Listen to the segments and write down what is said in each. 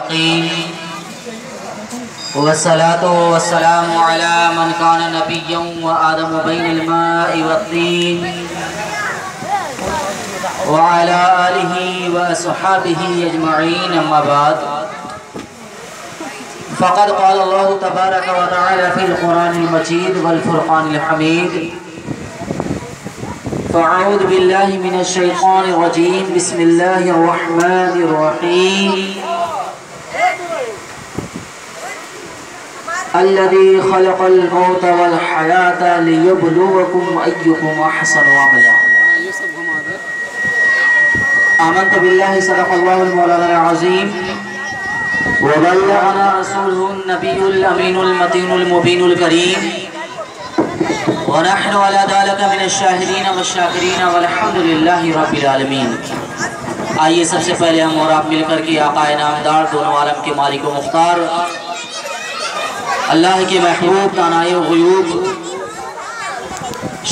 المتقين والصلاة والسلام على من كان نبيا وآدم بين الماء والطين وعلى آله وأصحابه أجمعين. أما بعد، فقد قال الله تبارك وتعالى في القرآن المجيد والفرقان الحميد: فأعوذ بالله من الشيطان الرجيم، بسم الله الرحمن الرحيم. الذي خلق الموت والحياة ليبلوكم أيكم أحسن عملا. آمنت بالله صدق الله المولانا العظيم وبلغنا رسوله النبي الأمين المتين المبين الكريم ونحن على ذلك من الشاهدين والشاکرین والحمد للہ رب العالمین. آئیے سب سے پہلے ہم اور آپ مل کر کے آقا نامدار دونوں عالم کے مالک و مختار اللہ کے محبوب دانائے غیوب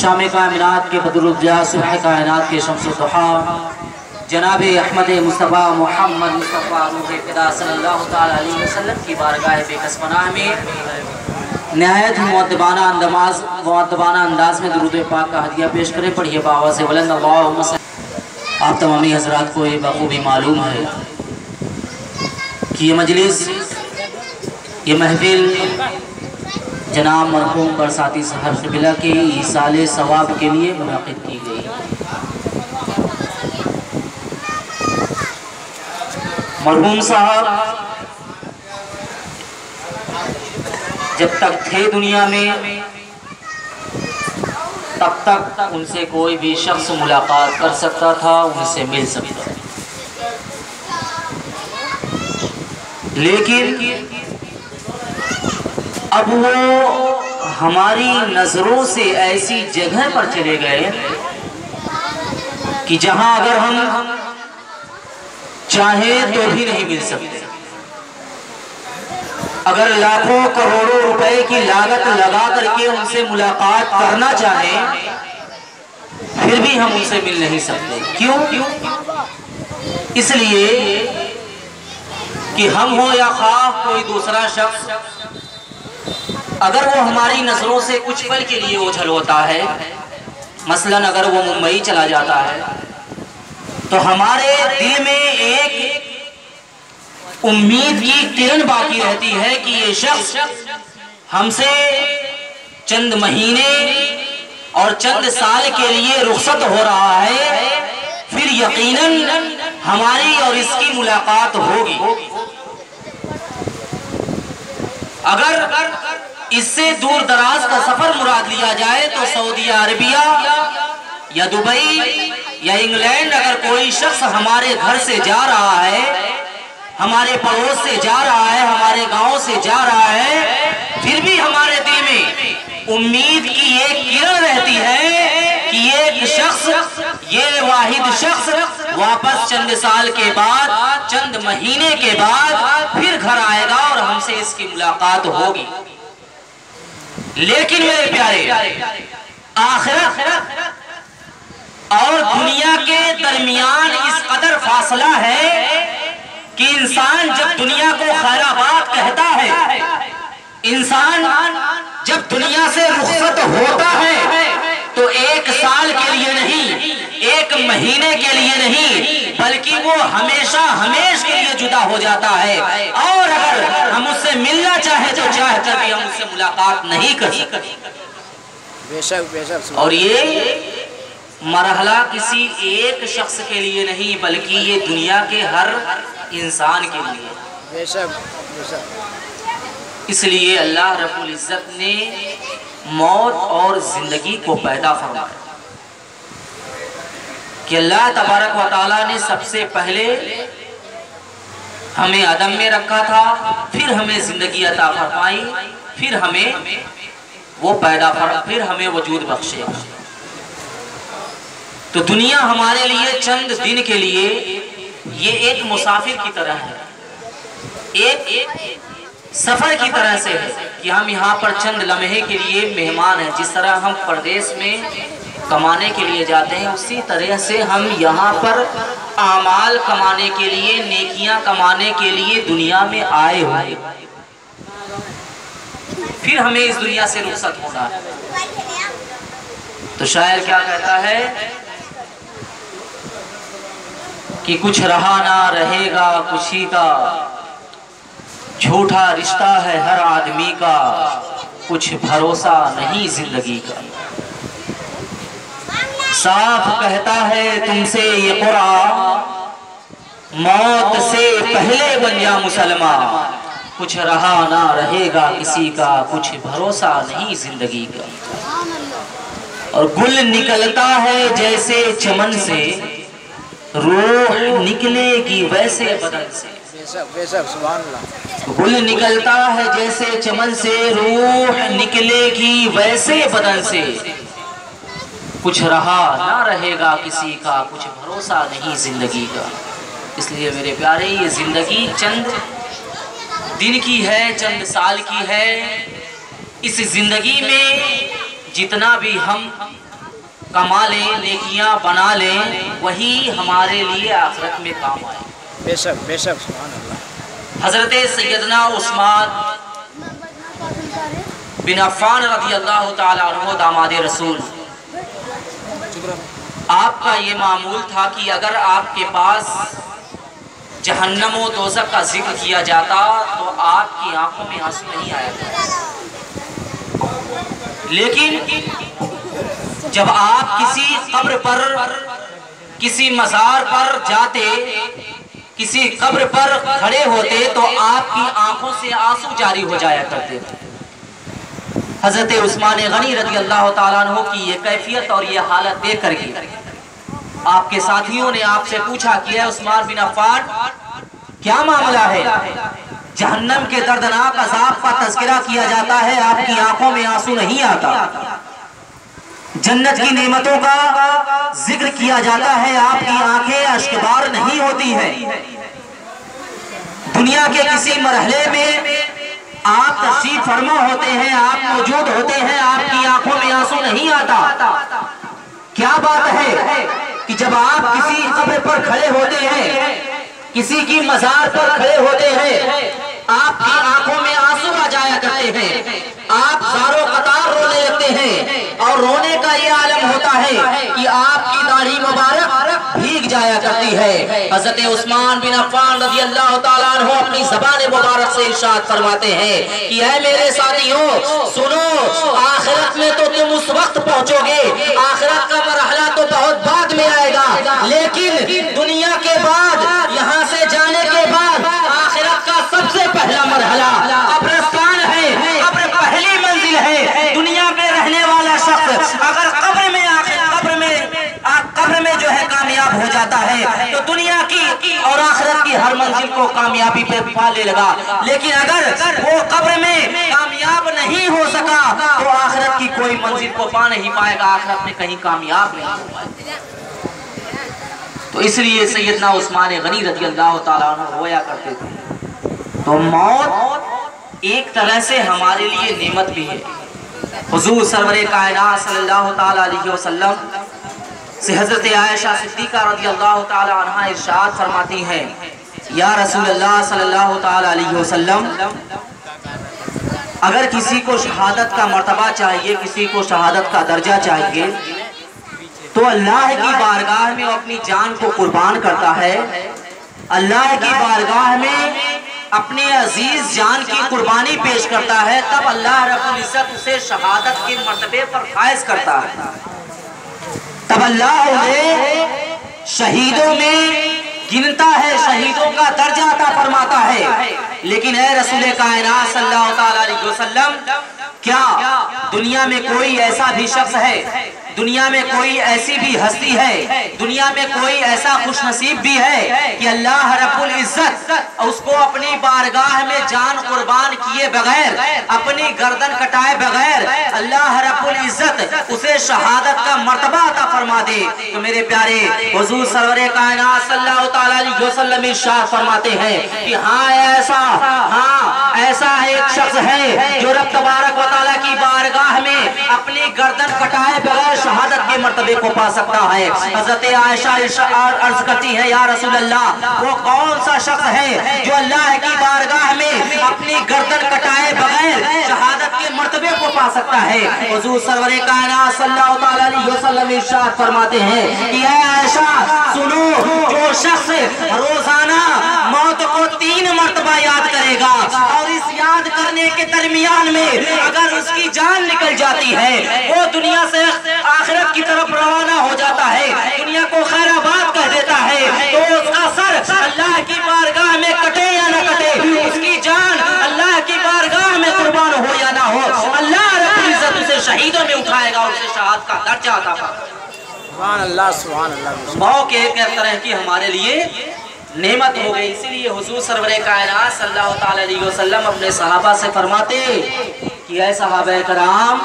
شام کائنات کے بدر الجاہ صبح کائنات کے شمس الضحیٰ جناب احمد مصطفیٰ محمد مصطفیٰ روح خدا صلی اللہ تعالی علیہ وسلم کی بارگاہ بے کس پناہ میں نہایت مؤدبانہ انداز میں درود پاک کا ہدیہ پیش کریں. پڑھیے بآواز سے بلند اللہم صل. آپ تمامی حضرات کو یہ بخوبی معلوم ہے کہ یہ مجلس، یہ محفل جناب مرحوم برساتی صاحب قبلہ کے ایصال ثواب کے لیے منعقد کی گئی. مرحوم صاحب جب تک تھے دنیا میں تب تک ان سے کوئی بھی شخص ملاقات کر سکتا تھا، ان سے مل سکتا تھا. لیکن اب وہ ہماری نظروں سے ایسی جگہ پر چلے گئے کہ جہاں اگر ہم چاہیں تو بھی نہیں مل سکتے. اگر لاکھوں کروڑوں روپے کی لاگت لگا کر کے ان سے ملاقات کرنا چاہیں پھر بھی ہم ان سے مل نہیں سکتے. کیوں؟ اس لیے کہ ہم ہو یا خواہ کوئی دوسرا شخص، اگر وہ ہماری نظروں سے کچھ پل کے لیے اوجھل ہوتا ہے، مثلاً اگر وہ ممبئی چلا جاتا ہے، تو ہمارے دل میں ایک امید کی کرن باقی رہتی ہے کہ یہ شخص ہم سے چند مہینے اور چند سال کے لیے رخصت ہو رہا ہے، پھر یقیناً ہماری اور اس کی ملاقات ہوگی. اگر اس سے دور دراز کا سفر مراد لیا جائے تو سعودی عربیہ یا دبئی یا انگلینڈ اگر کوئی شخص ہمارے گھر سے جا رہا ہے، ہمارے پڑوس سے جا رہا ہے، ہمارے گاؤں سے جا رہا ہے، پھر بھی ہمارے دل میں امید کی ایک کرن رہتی ہے کہ ایک شخص، یہ واحد شخص واپس چند سال کے بعد، چند مہینے کے بعد پھر گھر آئے گا اور ہم سے اس کی ملاقات ہوگی. لیکن میرے پیارے، آخرت اور دنیا کے درمیان اس قدر فاصلہ ہے کہ انسان جب دنیا کو خیر آباد کہتا ہے، انسان جب دنیا سے رخصت ہوتا ہے تو ایک سال کے لیے نہیں، ایک مہینے کے لیے نہیں، بلکہ وہ ہمیشہ ہمیش کے لیے جدا ہو جاتا ہے. اور اگر ہم اس سے ملنا چاہیں تو چاہ کر بھی ہم اس سے ملاقات نہیں کر سکتے. اور یہ مرحلہ کسی ایک شخص کے لیے نہیں بلکہ یہ دنیا کے ہر انسان کے لیے. اس لیے اللہ رب العزت نے موت اور زندگی کو پیدا فرمایا کہ اللہ تبارک و تعالیٰ نے سب سے پہلے ہمیں عدم میں رکھا تھا، پھر ہمیں زندگی عطا فرمائی، پھر ہمیں وہ پھر ہمیں وجود بخشے. تو دنیا ہمارے لیے چند دن کے لیے یہ ایک مسافر کی طرح ہے، ایک سفر کی طرح سے ہے کہ ہم یہاں پر چند لمحے کے لیے مہمان ہیں. جس طرح ہم پردیس میں کمانے کے لیے جاتے ہیں، اسی طرح سے ہم یہاں پر اعمال کمانے کے لیے، نیکیاں کمانے کے لیے دنیا میں آئے ہوئے، پھر ہمیں اس دنیا سے رخصت ہونا ہے۔ تو شاعر کیا کہتا ہے کہ کچھ رہا نہ رہے گا کچھ کا، جھوٹا رشتہ ہے ہر آدمی کا، کچھ بھروسہ نہیں زندگی کا۔ صاف کہتا ہے تم سے یہ قرآن، موت سے پہلے بن جا مسلمان، کچھ رہا نہ رہے گا کسی کا، کچھ بھروسہ نہیں زندگی کا۔ اور گل نکلتا ہے جیسے چمن سے، روح نکلے گی ویسے بدن سے۔ گل نکلتا ہے جیسے چمن سے، روح نکلے گی ویسے بدن سے، کچھ رہا نہ رہے گا کسی کا، کچھ بھروسہ نہیں زندگی کا۔ اس لیے میرے پیارے یہ زندگی چند دن کی ہے، چند سال کی ہے۔ اس زندگی میں جتنا بھی ہم کما لیں، نیکیاں بنا لیں، وہی ہمارے لیے آخرت میں کام آئے۔ بے شک بے شک، سبحان اللہ۔ حضرت سیدنا عثمان بن عفان رضی اللہ تعالیٰ عنہ داماد رسول، آپ کا یہ معمول تھا کہ اگر آپ کے پاس جہنم و دوزخ کا ذکر کیا جاتا تو آپ کی آنکھوں میں آنسو نہیں آیا تھا، لیکن جب آپ کسی قبر پر، کسی مزار پر جاتے، کسی قبر پر کھڑے ہوتے تو آپ کی آنکھوں سے آنسو جاری ہو جایا کرتے تھے۔ حضرت عثمان غنی رضی اللہ تعالیٰ عنہ کی یہ کیفیت اور یہ حالت دیکھ کر کے آپ کے ساتھیوں نے آپ سے پوچھا کہ اے عثمان بن عفان، کیا معاملہ ہے؟ جہنم کے دردناک عذاب کا تذکرہ کیا جاتا ہے، آپ کی آنکھوں میں آنسو نہیں آتا۔ جنت کی نعمتوں کا ذکر کیا جاتا ہے، آپ کی آنکھیں اشکبار نہیں ہوتی ہیں۔ دنیا کے کسی مرحلے میں آپ تشریف فرما ہوتے ہیں، آپ موجود ہوتے ہیں، آپ کی آنکھوں میں آنسو نہیں آتا۔ کیا بات ہے کہ جب آپ کسی قبر پر کھڑے ہوتے ہیں، کسی کی مزار پر کھڑے ہوتے ہیں، آپ کی آنکھوں میں آنسو آ جایا کرتے ہیں، آپ زارو قطار رونے لگتے ہیں، اور رونے کا یہ عالم ہوتا ہے کہ آپ کی داڑھی مبارک بھیگ جایا کرتی ہے۔ حضرت عثمان بن عفان رضی اللہ تعالیٰ عنہ اپنی زبان مبارک سے ارشاد فرماتے ہیں کہ اے میرے ساتھیوں سنو، آخرت میں تو تم اس وقت پہنچو گے، آخرت کا مرحلہ تو بہت بعد میں آئے گا، لیکن دنیا کے بعد، یہاں سے جانے کے بعد آخرت کا سب سے پہلا مرحلہ قبرستان ہے، قبر پہلی منزل ہے۔ دنیا میں رہنے والا شخص اگر قبر میں جو ہے کامیاب ہو جاتا ہے تو دنیا کی اور آخرت کی ہر منزل کو کامیابی پہ پا لے لگا، لیکن اگر وہ قبر میں کامیاب نہیں ہو سکا تو آخرت کی کوئی منزل کو پا نہیں پائے گا، آخرت میں کہیں کامیاب نہیں ہو پائے گا۔ تو اس لیے سیدنا عثمان غنی رضی اللہ تعالیٰ عنہ رویا کرتے تھے۔ تو موت ایک طرح سے ہمارے لیے نعمت بھی ہے۔ حضور سرور کائنات صلی اللہ تعالیٰ علیہ وسلم سے حضرت عائشہ صدیقہ رضی اللہ تعالیٰ عنہ ارشاد فرماتی ہیں، یا رسول اللہ صلی اللہ تعالیٰ علیہ وسلم، اگر کسی کو شہادت کا مرتبہ چاہیے، کسی کو شہادت کا درجہ چاہیے، تو اللہ کی بارگاہ میں وہ اپنی جان کو قربان کرتا ہے، اللہ کی بارگاہ میں اپنے عزیز جان کی قربانی پیش کرتا ہے، تب اللہ رب العزت اسے شہادت کے مرتبے پر فائز کرتا ہے، تب اللہ انہیں شہیدوں میں گنتا ہے، شہیدوں کا درجہ عطا فرماتا ہے۔ لیکن اے رسول کائنات صلی اللہ تعالیٰ علیہ وسلم، کیا دنیا میں کوئی ایسا بھی شخص ہے، دنیا میں کوئی ایسی بھی ہستی ہے، دنیا میں کوئی ایسا خوش نصیب بھی ہے کہ اللہ رب العزت اس کو اپنی بارگاہ میں جان قربان کیے بغیر، اپنی گردن کٹائے بغیر اللہ رب العزت اسے شہادت کا مرتبہ عطا فرما دے؟ تو میرے پیارے حضور سرور کائنات صلی اللہ تعالیٰ علیہ وسلم ارشاد فرماتے ہیں کہ ہاں ایسا ऐसा, हाँ ऐसा एक शख्स है जो रब तबारक व तआला की बारगाह में अपनी गर्दन कटाए बगैर शहादत के मर्तबे को पा सकता है। हजरत आयशा अर्ज करती है, या रसूल अल्लाह, वो कौन सा शख्स है जो अल्लाह की बारगाह में अपनी गर्दन कटाए बगैर शहादत के मर्तबे को पा सकता है? हुजूर सरवर कायनात सल्लल्लाहु तआला अलैहि वसल्लम इरशाद फरमाते हैं कि ऐ आयशा सुनो, जो शख्स रोजाना मौत को 3 मर्तबा याद करेगा और इस याद करने के दरमियान में अगर उसकी जान निकल जाती है, वो दुनिया से आखिरत की तरफ रवाना हो जाता है, दुनिया को खैराबाद कह देता है, तो उसका सर अल्लाह की बारगाह में कटे या न कटे, उसकी जान अल्लाह की बारगाह में कुर्बान हो या ना हो, अल्लाह रब्बुल इज्जत उसे शहीदों में उठाएगा, उसे शहादत का दर्जा अता फरमाएगा। सुभान अल्लाह, सुभान अल्लाह। मौत एक तरह की हमारे लिए नेमत हो गई। इसीलिए हुजूर सरवरे कायनात सल्लल्लाहु तआला अलैहि वसल्लम अपने सहाबा से फरमाते कि ऐ सहाबा कराम,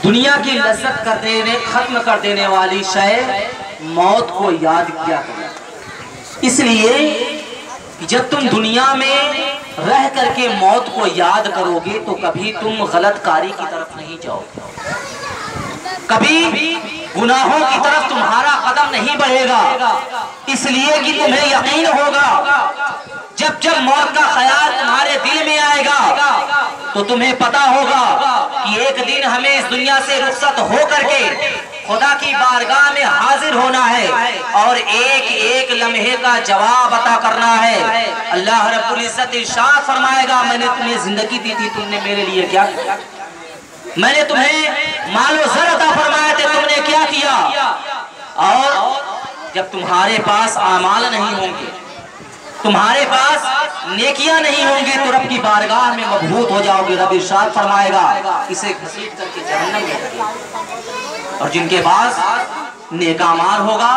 दुनिया की लज्जत कर देने, खत्म कर देने वाली शय मौत को याद किया करो। इसलिए जब तुम दुनिया में रह करके मौत को याद करोगे तो कभी तुम गलत कारी की तरफ नहीं जाओगे, कभी गुनाहों की तरफ तुम्हारा कदम नहीं बढ़ेगा। इसलिए कि तुम्हें यकीन होगा जब जब मौत का ख्याल तुम्हारे दिल में आएगा तो तुम्हें पता होगा कि एक दिन हमें इस दुनिया से रुखसत हो करके खुदा की बारगाह में हाजिर होना है और एक एक लम्हे का जवाब अता करना है। अल्लाह रब्बुल इज्जत इरशाद फरमाएगा, मैंने तुम्हें जिंदगी दी थी, तुमने मेरे लिए क्या किया? मैंने तुम्हें मालो ज़र अता फरमाए थे, तुमने क्या किया? और जब तुम्हारे पास आमाल नहीं होंगे, तुम्हारे पास नेकियां नहीं होंगी, तो रब की बारगाह में मबहूत हो जाओगे। रब इरशाद फरमाएगा, इसे घसीट करके जहन्नम में रखिए। और जिनके पास नेकामाल होगा,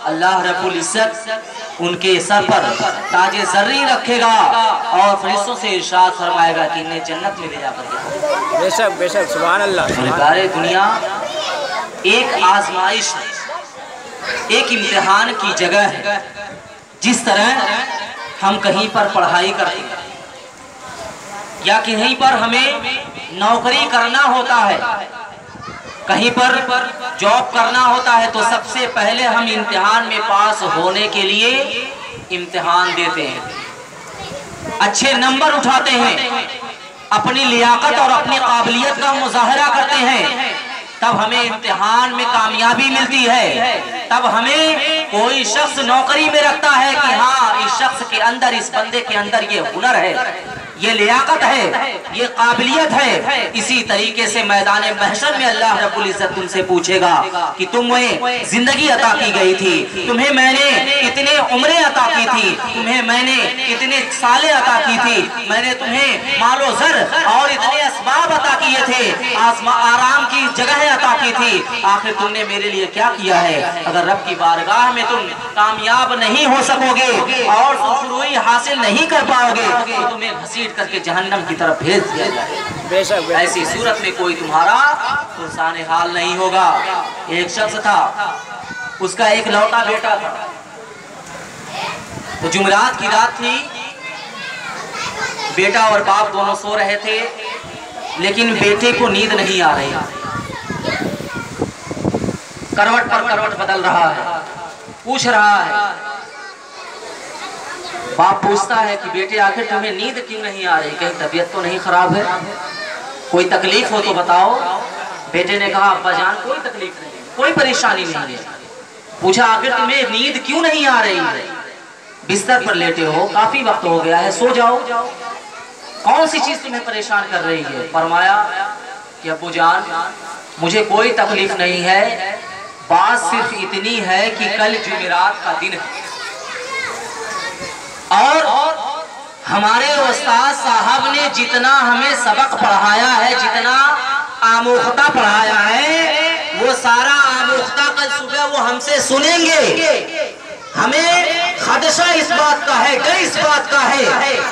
अल्लाह रब्बुल इज्जत उनके सर पर ताजे ज़र्री रखेगा और फरिश्तों से इरशाद फरमाएगा कि इन्हें जन्नत में ले जाकर। बेशक बेशक, सुभान अल्लाह। सारे दुनिया एक आजमाइश, एक इम्तिहान की जगह है। जिस तरह हम कहीं पर पढ़ाई करते हैं या कहीं पर हमें नौकरी करना होता है, कहीं पर जॉब करना होता है, तो सबसे पहले हम इम्तिहान में पास होने के लिए इम्तिहान देते हैं, अच्छे नंबर उठाते हैं, अपनी लियाकत और अपनी काबिलियत का मुजाहरा करते हैं, तब हमें इम्तिहान में कामयाबी मिलती है। तब हमें कोई शख्स नौकरी में रखता है कि हाँ, इस शख्स के अंदर, इस बंदे के अंदर ये हुनर है, ये लियाकत है, ये काबिलियत है। इसी तरीके से मैदान महशर में अल्लाह रब्बुल इज्जत तुमसे पूछेगा कि तुम्हें जिंदगी अता की गई थी, तुम्हें मैंने इतने उम्रें अता की थी, तुम्हें मैंने इतने सालें अता की थी, मैंने तुम्हें मालो ज़र और इतने असबाब अता किए थे, आराम की जगह अता की थी, आखिर तुमने मेरे लिए क्या किया है? अगर रब की बारगाह में तुम कामयाब नहीं हो सकोगे और खुशरूई हासिल नहीं कर पाओगे तो तुम्हें घसीट करके जहन्नम की तरफ भेज दिया जाएगा। बेशक ऐसी सूरत में कोई तुम्हारा पुरसाने हाल नहीं होगा। एक शख्स था, उसका एक लौटा बेटा था, तो जुमेरात की रात थी, बेटा और बाप दोनों सो रहे थे, लेकिन बेटे को नींद नहीं आ रही, करवट पर करवट बदल रहा है, पूछ रहा है। बाप पूछता है कि बेटे आखिर तुम्हें नींद क्यों नहीं आ रही, कहीं तबीयत तो नहीं खराब है, कोई तकलीफ हो तो बताओ। बेटे ने कहा, अब्बा जान कोई तकलीफ नहीं, कोई परेशानी नहीं है। पूछा, आखिर तुम्हें नींद क्यों नहीं आ रही है? बिस्तर पर लेटे हो, काफी वक्त हो गया है, सो जाओ, कौन सी चीज तुम्हें परेशान कर रही है? फरमाया कि अब्बू जान मुझे कोई तकलीफ नहीं है, बात सिर्फ इतनी है कि कल जुमेरात का दिन है और हमारे उस्ताद साहब ने जितना हमें सबक पढ़ाया है, जितना आमोख्ता पढ़ाया है, वो सारा आमोख्ता कल सुबह वो हमसे सुनेंगे। हमें खदशा इस बात का है, डर इस बात का है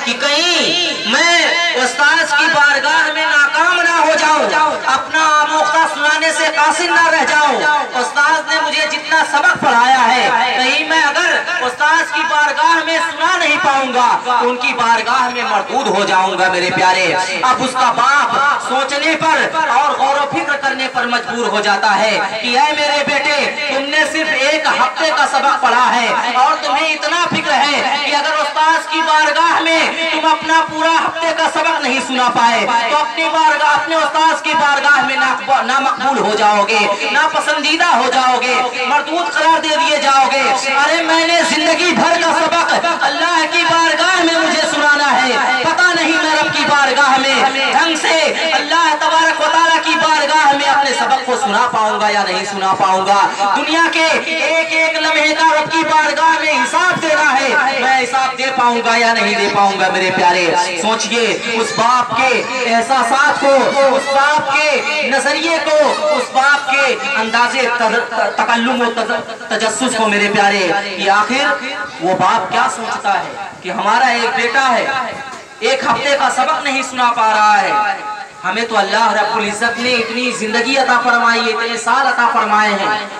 कि कहीं मैं उस्ताद की बारगाह में नाकाम ना हो जाऊं, अपना आमोख्ता सुनाने से कासिर ना रह जाऊं। उस्ताद ने मुझे जितना सबक पढ़ाया है, कहीं मैं अगर उस्ताद की बारगाह में सुना नहीं पाऊंगा तो उनकी बारगाह में मरदूद हो जाऊंगा मेरे प्यारे। अब उसका बाप सोचने पर और गौर व फिक्र करने पर मजबूर हो जाता है कि ऐ मेरे बेटे, तुमने सिर्फ एक हफ्ते का सबक पढ़ा है और तुम्हें इतना फिक्र है कि अगर उस्ताद की बारगाह में तुम अपना पूरा हफ्ते का सबक नहीं सुना पाए तो अपनी बारगाह, अपने उस्ताद की बारगाह में ना मकबूल हो जाओगे, ना पसंदीदा हो जाओगे, मरदूद करार दे दिए जाओगे। अरे मैंने जिंदगी भर का सबक अल्लाह की बारगाह में मुझे सुनाना है, पता नहीं मैं रब की बारगाह में ढंग से अल्लाह तबारक व तआला की बारगाह में अपने सबक को सुना पाऊंगा या नहीं सुना पाऊंगा। दुनिया के एक एक लम्हे का रब की बारगाह में हिसाब देना है, मैं हिसाब दे पाऊंगा या नहीं दे पाऊंगा मेरे प्यारे। सोचिए उस बाप के एहसासात को, उस बाप के नजरिए को, उस बाप के अंदाजे तकल्लुम और तजस्सुस को मेरे प्यारे, कि आखिर वो बाप क्या सोचता है कि हमारा एक बेटा है, एक हफ्ते का सबक नहीं सुना पा रहा है। हमें तो अल्लाह रब्बुल इज्जत ने इतनी जिंदगी अता फरमाई है, इतने साल अता फरमाए हैं।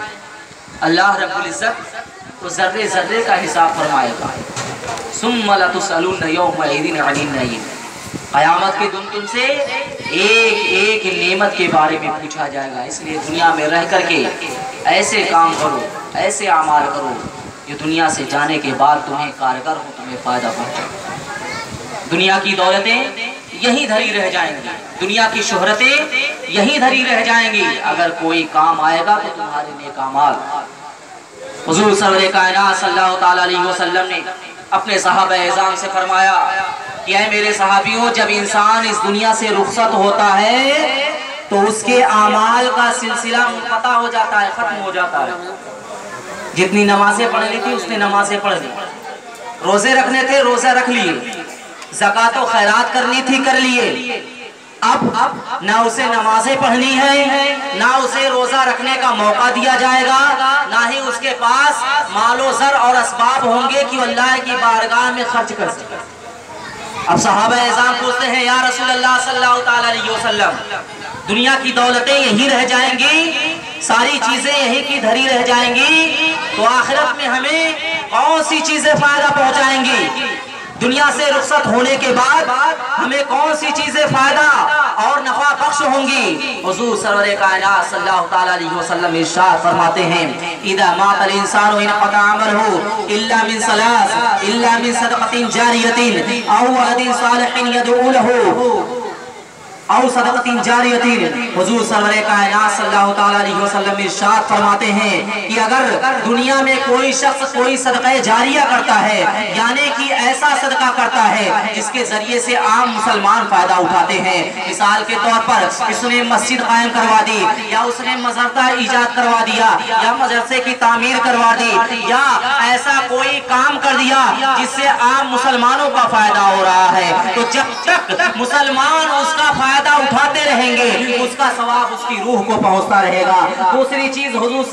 अल्लाह रब्बुल इज्जत तो जर्रे जर्रे का हिसाब फरमाएगा। सुम्मा लतुसअलुन यौमइज़िन अनिन नईम, क़यामत के दिन तुमसे एक एक नेमत के बारे में पूछा जाएगा। इसलिए दुनिया में रह करके ऐसे काम करो, ऐसे अमाल करो जो दुनिया से जाने के बाद तुम्हें कारगर हो, तुम्हें फायदा पहुंचे। दुनिया की दौलतें यहीं धरी रह जाएंगी, दुनिया की शोहरतें यहीं धरी रह जाएंगी, अगर कोई काम आएगा तो तुम्हारे नेक अमाल। हुजूर सरवरे कायनात सल्लल्लाहु ताला अलैहि वसल्लम ने अपने सहाबा एज़ाम से फरमाया कि ऐ मेरे सहाबियों, जब इंसान इस दुनिया से रुखसत होता है तो उसके आमाल का सिलसिला मुनक़ता हो जाता है, खत्म हो जाता है। जितनी नमाजें पढ़नी थी उसने नमाजें पढ़ ली, रोजे रखने थे रोजा रख लिए, ज़कात और खैरात करनी थी कर लिए। अब ना उसे नमाजें पढ़नी है, ना उसे रोजा रखने का मौका दिया जाएगा, ना ही उसके पास मालो ज़र और असबाब होंगे कि अल्लाह की बारगाह में खर्च कर सके। अब सहाबा एज़ाम पूछते हैं, या रसूल अल्लाह सल्लल्लाहु ताला अलैहि वसल्लम, दुनिया की दौलतें यहीं रह जाएंगी, सारी चीजें यहीं की धरी रह जाएंगी, तो आखिरत में हमें कौन सी चीजें फायदा पहुंचाएंगी? दुनिया से रुखसत होने के बाद हमें कौन सी चीजें फायदा और नफा बख्श होंगी? हुजूर सरवरे कायनात सल्लल्लाहु ताला अलैहि वसल्लम इरशाद फरमाते हैं, इदा मातल इंसानु इनक़ता अमलहु इल्ला मिन सलास इल्ला मिन सदक़तिन जारियतिन औ वलदिन सालिहिन यदऊ लहु औ सदक़तिन जारियतिन। हुजूर सरवरे कायनात सल्लल्लाहु ताला अलैहि वसल्लम इरशाद फरमाते हैं कि अगर दुनिया में कोई शख्स कोई सदक़ा जारिया करता है, यानी कि ऐसा सदका करता है जिसके जरिए से आम मुसलमान फायदा उठाते हैं, मिसाल के तौर पर इसने मस्जिद कायम करवा दी, या उसने मदरसा इजाद करवा दिया, या मदरसे की तामीर करवा दी, या ऐसा कोई काम कर दिया जिससे आम मुसलमानों का फायदा हो रहा है, तो जब तक मुसलमान उसका फायदा उठाते रहेंगे उसका सवाब उसकी रूह को पहुंचता रहेगा। दूसरी चीज हुजूर